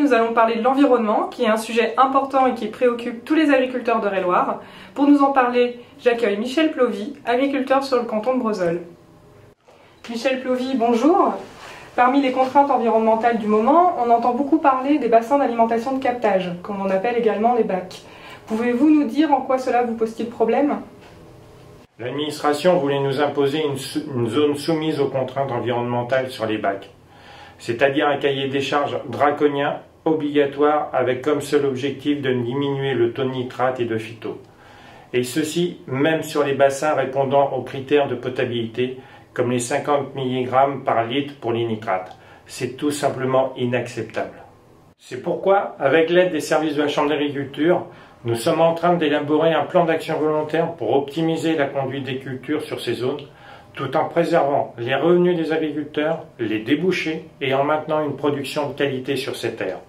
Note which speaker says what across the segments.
Speaker 1: nous allons parler de l'environnement, qui est un sujet important et qui préoccupe tous les agriculteurs d'Eure-et-Loir. Pour nous en parler, j'accueille Michel Plovy, agriculteur sur le canton de Breuzolles. Michel Plovy, bonjour. Parmi les contraintes environnementales du moment, on entend beaucoup parler des bassins d'alimentation de captage, comme on appelle également les bacs. Pouvez-vous nous dire en quoi cela vous pose-t-il problème ?
Speaker 2: L'administration voulait nous imposer une zone soumise aux contraintes environnementales sur les bacs, c'est-à-dire un cahier des charges draconien, obligatoire, avec comme seul objectif de diminuer le taux de nitrate et de phyto. Et ceci même sur les bassins répondant aux critères de potabilité, comme les 50 mg par litre pour les nitrates. C'est tout simplement inacceptable. C'est pourquoi, avec l'aide des services de la Chambre d'agriculture, nous sommes en train d'élaborer un plan d'action volontaire pour optimiser la conduite des cultures sur ces zones, tout en préservant les revenus des agriculteurs, les débouchés et en maintenant une production de qualité sur ces terres.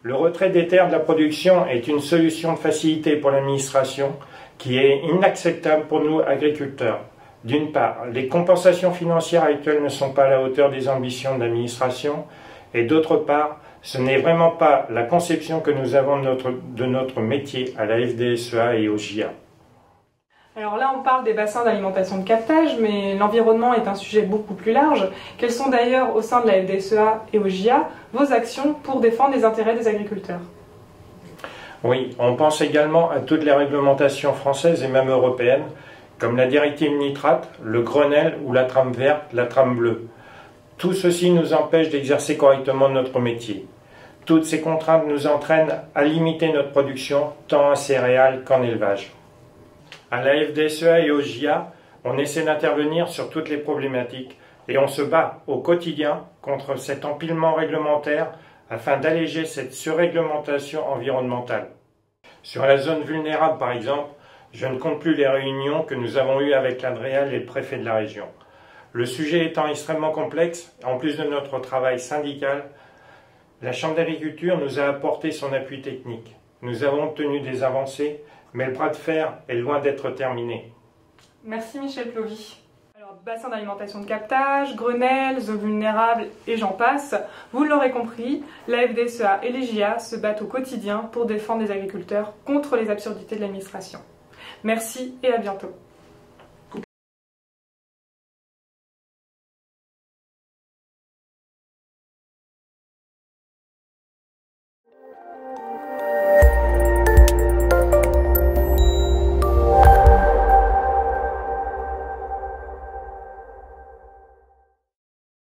Speaker 2: Le retrait des terres de la production est une solution de facilité pour l'administration qui est inacceptable pour nous agriculteurs. D'une part, les compensations financières actuelles ne sont pas à la hauteur des ambitions de l'administration et d'autre part, ce n'est vraiment pas la conception que nous avons de notre métier à la FDSEA et au JA.
Speaker 1: Alors là, on parle des bassins d'alimentation de captage, mais l'environnement est un sujet beaucoup plus large. Quelles sont d'ailleurs, au sein de la FDSEA et au JA, vos actions pour défendre les intérêts des agriculteurs ?
Speaker 2: Oui, on pense également à toutes les réglementations françaises et même européennes, comme la directive nitrate, le Grenelle ou la trame verte, la trame bleue. Tout ceci nous empêche d'exercer correctement notre métier. Toutes ces contraintes nous entraînent à limiter notre production, tant en céréales qu'en élevage. À la FDSEA et au JA, on essaie d'intervenir sur toutes les problématiques et on se bat au quotidien contre cet empilement réglementaire afin d'alléger cette surréglementation environnementale. Sur la zone vulnérable par exemple, je ne compte plus les réunions que nous avons eues avec l'ADREAL et le préfet de la région. Le sujet étant extrêmement complexe, en plus de notre travail syndical, la Chambre d'agriculture nous a apporté son appui technique. Nous avons obtenu des avancées, mais le bras de fer est loin d'être terminé.
Speaker 1: Merci Michel Plovy. Alors, bassin d'alimentation de captage, Grenelle, zones vulnérables et j'en passe. Vous l'aurez compris, la FDSEA et les JA se battent au quotidien pour défendre les agriculteurs contre les absurdités de l'administration. Merci et à bientôt.